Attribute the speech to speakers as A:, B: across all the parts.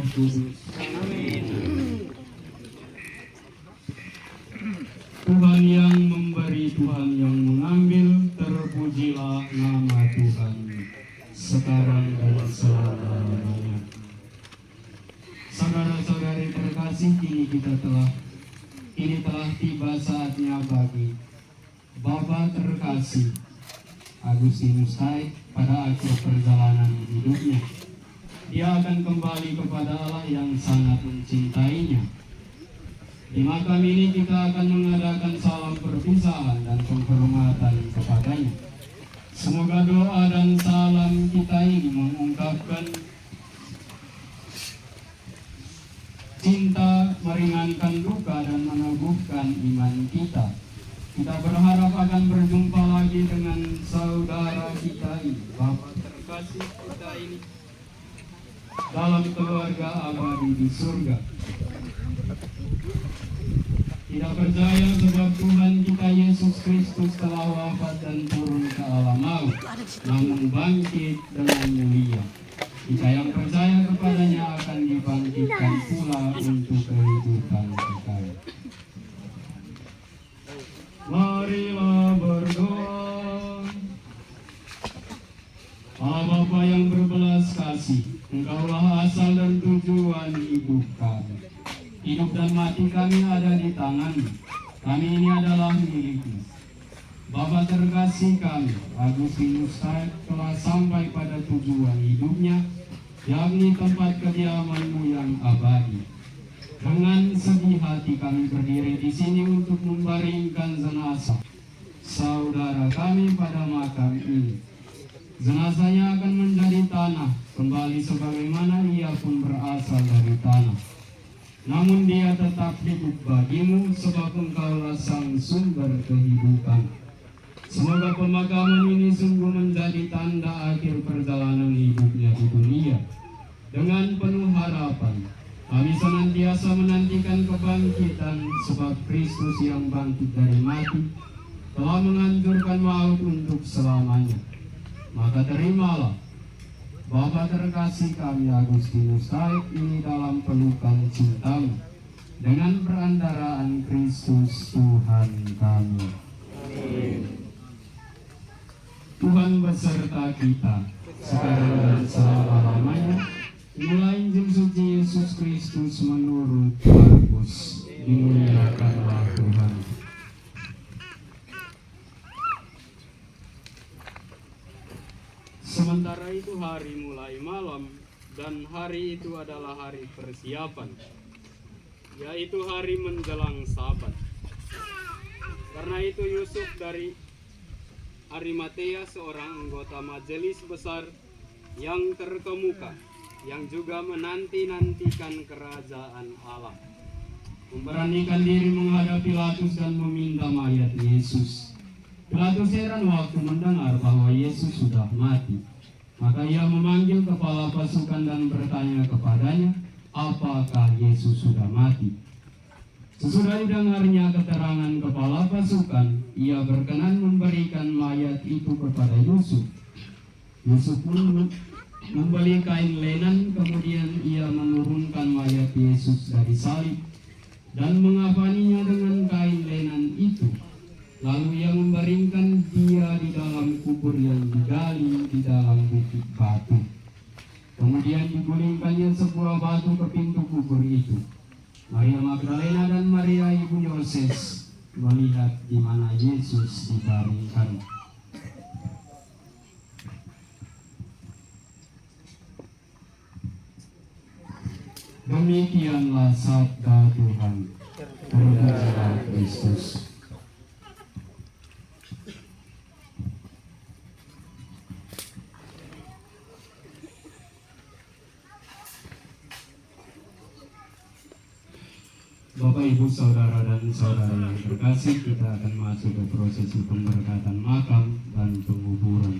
A: Kudus. Amin. Tuhan yang memberi, Tuhan yang mengambil, terpujilah nama Tuhan sekarang dan selama-lamanya. Saudara-saudari terkasih, kini telah tiba saatnya bagi Bapak terkasih Agustinus Haid pada akhir perjalanan hidupnya. Dia akan kembali kepada Allah yang sangat mencintainya. Di makam ini kita akan mengadakan salam perpisahan dan penghormatan kepadanya. Semoga doa dan salam kita ini mengungkapkan cinta, meringankan duka, dan meneguhkan iman kita. Kita berharap akan berjumpa lagi dengan saudara kita ini, Bapak terkasih kita ini, dalam keluarga abadi di surga. Tidak percaya sebab Tuhan kita Yesus Kristus telah wafat dan turun ke alam maut, namun bangkit dengan mulia. Kita yang percaya kepadanya akan dibangkitkan pula untuk kehidupan kekal. Marilah berdoa. Allah Bapa yang berbelas kasih, Engkaulah asal dan tujuan hidup kami. Hidup dan mati kami ada di tangan-Mu. Kami ini adalah milik-Mu. Bapa terkasih kami, Agustinus Haid telah sampai pada tujuan hidupnya, yakni tempat kediaman-Mu yang abadi. Dengan sedih hati kami berdiri di sini untuk membaringkan jenazah saudara kami pada makam ini. Jenazahnya akan menjadi tanah, kembali sebagaimana ia pun berasal dari tanah. Namun dia tetap hidup bagi-Mu, sebab Engkaulah sang sumber kehidupan. Semoga pemakaman ini sungguh menjadi tanda akhir perjalanan hidupnya di dunia. Dengan penuh harapan, kami senantiasa menantikan kebangkitan, sebab Kristus yang bangkit dari mati telah menghancurkan maut untuk selamanya. Maka terimalah Bapa terkasih kami Agustinus Haid ini dalam pelukan cinta-Mu, dengan perantaraan Kristus Tuhan kami. Amin. Tuhan beserta kita sekarang dan selama-lamanya. Mulai Injil suci Yesus Kristus menurut Markus. Dimuliakanlah Tuhan. Sementara itu hari mulai malam, dan hari itu adalah hari persiapan, yaitu hari menjelang Sabat. Karena itu Yusuf dari Arimatea, seorang anggota majelis besar yang terkemuka, yang juga menanti-nantikan kerajaan Allah, memberanikan diri menghadap Pilatus dan meminta mayat Yesus. Pilatus heran waktu mendengar bahwa Yesus sudah mati. Maka ia memanggil kepala pasukan dan bertanya kepadanya, apakah Yesus sudah mati? Sesudah didengarnya keterangan kepala pasukan, ia berkenan memberikan mayat itu kepada Yusuf. Yusuf pun membeli kain lenan, kemudian ia menurunkan mayat Yesus dari salib dan mengafaninya dengan kain lenan itu. Lalu ia membaringkan dia di dalam kubur yang digali di dalam bukit batu. Kemudian digulingkannya sebuah batu ke pintu kubur itu. Maria Magdalena dan Maria ibu Yoses melihat di mana Yesus dibaringkan. Demikianlah sabda Tuhan. Terpujilah Kristus. Bapak, Ibu, Saudara dan Saudara yang terkasih, kita akan masuk ke prosesi pemberkatan makam dan penguburan.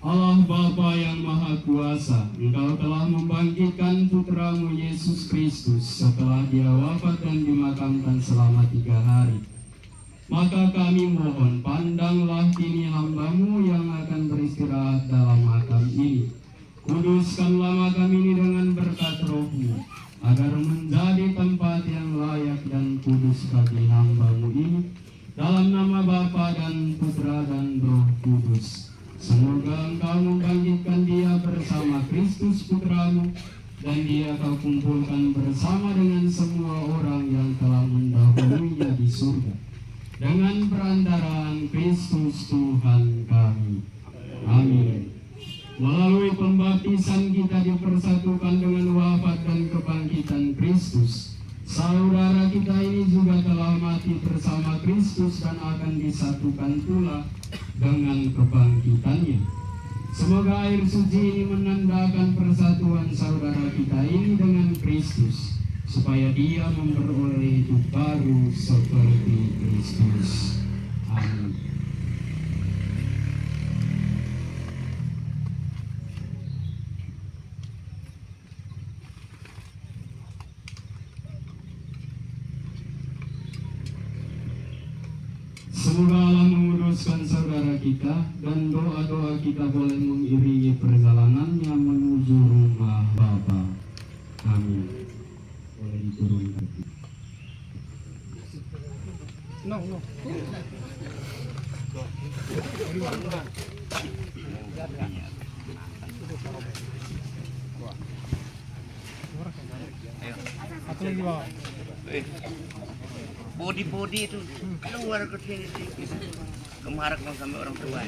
A: Allah Bapa yang Maha Kuasa, Engkau telah membangkitkan Putra-Mu Yesus Kristus setelah Dia wafat dan dimakamkan selama 3 hari. Maka kami mohon, pandanglah kini Kudus. Semoga Engkau membangkitkan dia bersama Kristus Putramu, dan dia Kau kumpulkan bersama dengan semua orang yang telah mendahulunya di surga, dengan perantaraan Kristus Tuhan kami. Amin. Melalui pembaptisan kita dipersatukan dengan wafat dan kebangkitan Kristus. Saudara kita ini juga telah mati bersama Kristus dan akan disatukan pula dengan kebangkitannya. Semoga air suci ini menandakan persatuan saudara kita ini dengan Kristus, supaya dia memperoleh hidup baru seperti Kristus. Amin. Semoga Allah menguruskan saudara kita dan doa-doa kita boleh mengiringi perjalanannya menuju rumah Bapa. Amin. Boleh diturunkan. No. Satu lagi bawa.
B: Bodi itu keluar ke sini sedikit. Kemarak sama orang tua.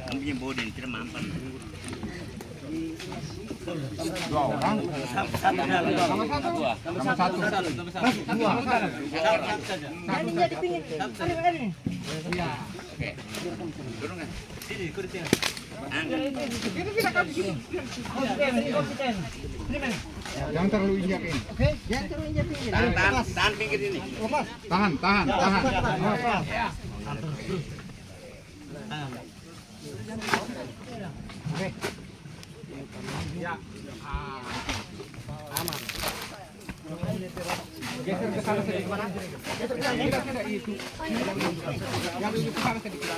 B: Punya bodi tidak mampan.
C: Dua orang. Sama satu.
B: Jadi pinggir. Iya. Oke. Turun kan? Sini, kurang.
C: Jangan terlalu injakin.
B: Oke, jangan terlalu injakin. Tahan pinggir ini.
C: Tahan.
B: Ya.
C: Oke. Ya. Aman. Geser ke sana sedikit mana? Geser ke sana itu. Yang itu ke sana sedikit.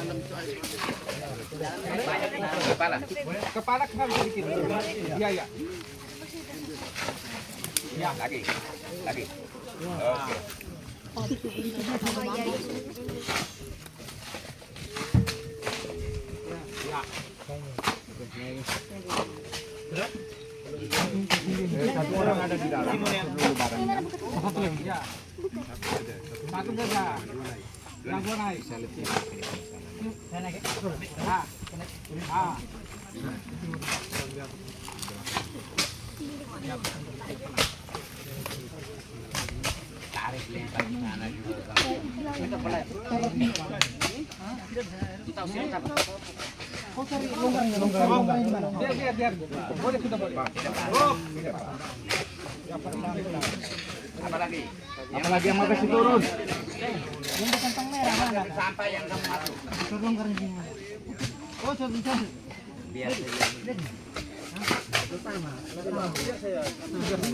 C: Kepala ke sana sedikit. Iya. Ya, lagi. Oke. Ya. Satu orang ada di dalam. Satu yang ya. Satu saja. Yang dua naik. Saya naik.
B: Tarik lempar ke sana juga. Kita boleh. Kita usir apa?
C: Biar. Boleh sudah boleh.
B: Apalagi
C: yang mau kasih turun.
B: yang di kantong merah mana? Sampai yang kamu masuk.
C: Turun karena sini. Oh, sudah.
B: Biar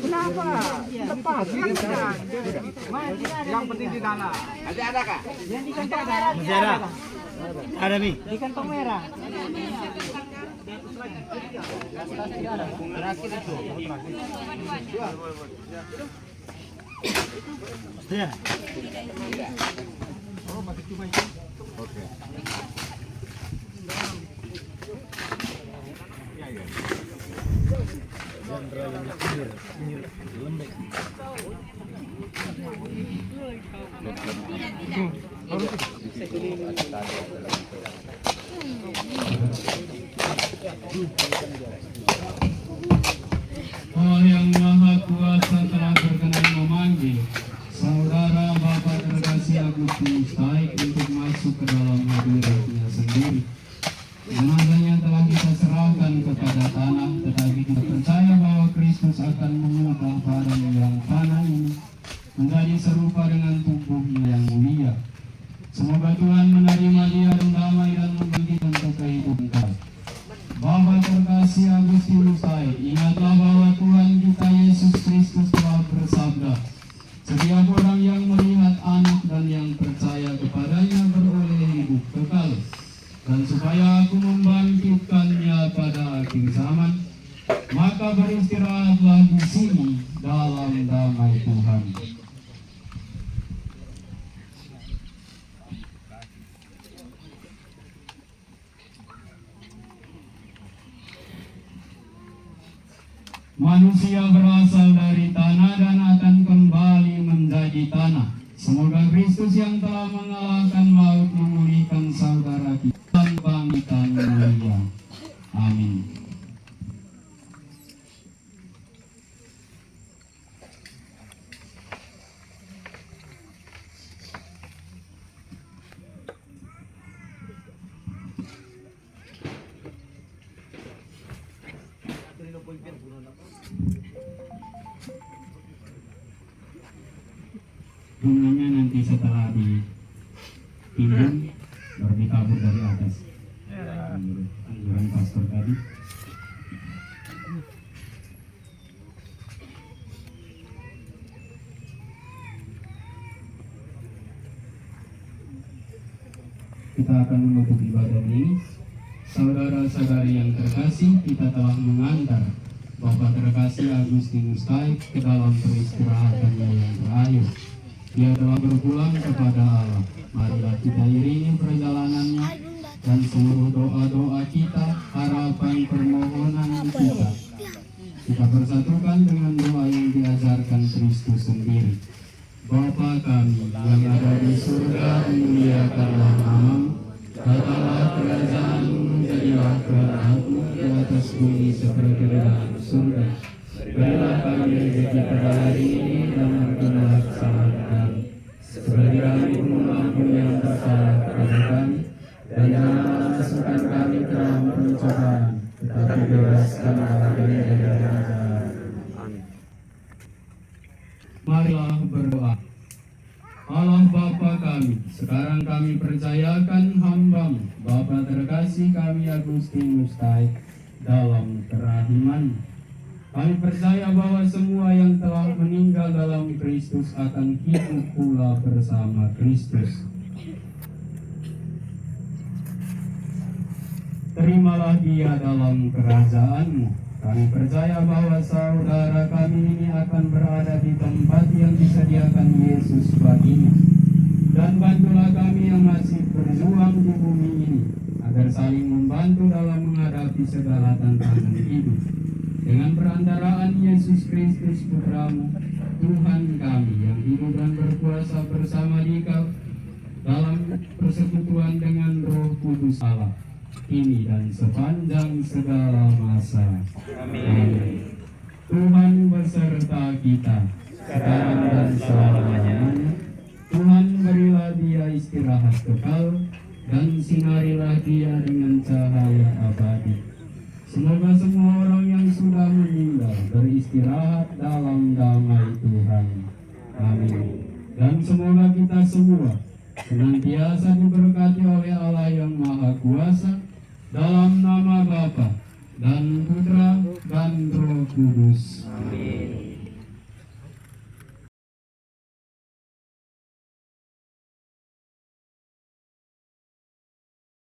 C: Kenapa? Lepas. Yang penting di dalam.
B: ada kah?
C: Yang di kantong merah. Masih ada. Ada nih. Di kantong merah. Ya. Oh, masih cuma itu. Oke.
A: Allah yang Maha Kuasa telah berkenan memanggil saudara Bapak terkasih Agustinus Taik untuk masuk ke dalam hadiratnya sendiri. Jenazahnya telah kita serahkan kepada tanah, tetapi kita percaya bahwa Kristus akan mengubah badan yang fana ini menjadi serupa dengan tubuhnya yang mulia. Semoga Tuhan menerima dia dan damai dan membangkitkan ke kehidupan. Bapak terkasih Agustinus Taik, ingatlah bahwa Tuhan kita Yesus Kristus telah bersabda, setiap orang yang melihat Anak dan yang percaya kepadanya beroleh hidup kekal. Dan supaya aku membangkitkannya pada akhir zaman, maka beristirahatlah di sini dalam damai Tuhan. Manusia berasal dari tanah dan akan kembali menjadi tanah. Semoga Kristus yang telah mengalahkan maut memulihkan saudara kita dan bangkitan mulia. Amin. Bunganya nanti setelah ditimbun baru ditabur dari atas. Menurut anjuran pastor tadi. Kita akan menutup ibadah ini. Saudara-saudari yang terkasih, kita telah mengantar Bapak terkasih Agustinus Taib ke dalam peristirahatannya yang terakhir. Dia telah berpulang kepada Allah. Marilah kita iringi perjalanannya dan seluruh doa-doa kita, harapan, permohonan kita. Kita persatukan dengan doa yang diajarkan Kristus sendiri. Bapa kami yang ada di surga, dimuliakanlah namamu. Datanglah kerajaanmu, jadilah kehendakmu di atas bumi seperti di dalam surga. Berilah kami rezeki pada hari ini dan ampunilah kesalahan kami, seperti kami pun mengampuni yang bersalah kepada kami, dan janganlah masukkan kami ke dalam pencobaan, tetapi bebaskanlah kami dari jahat. Marilah berdoa. Allah Bapa kami, sekarang kami percayakan hamba-Mu, Bapa terkasih kami Agustinus Taib, dalam kerahiman. Kami percaya bahwa semua yang telah meninggal dalam Kristus akan hidup pula bersama Kristus. Terimalah dia dalam kerajaan-Mu. Kami percaya bahwa saudara kami ini akan berada di tempat yang disediakan Yesus baginya. Dan bantulah kami yang masih berjuang di bumi ini, agar saling membantu dalam menghadapi segala tantangan hidup. Dengan perantaraan Yesus Kristus Putra-Mu, Tuhan kami yang hidup dan berkuasa bersama Dikau dalam persekutuan dengan Roh Kudus Allah, ini dan sepanjang segala masa. Amin. Tuhan beserta kita sekarang dan selamanya. Tuhan berilah dia istirahat kekal dan sinarilah dia dengan cahaya abadi. Semoga semua orang yang sudah meninggal beristirahat dalam damai Tuhan. Amin. Dan semoga kita semua senantiasa diberkati oleh Allah yang Maha Kuasa, dalam nama Bapa dan Putra dan Roh Kudus. Amin.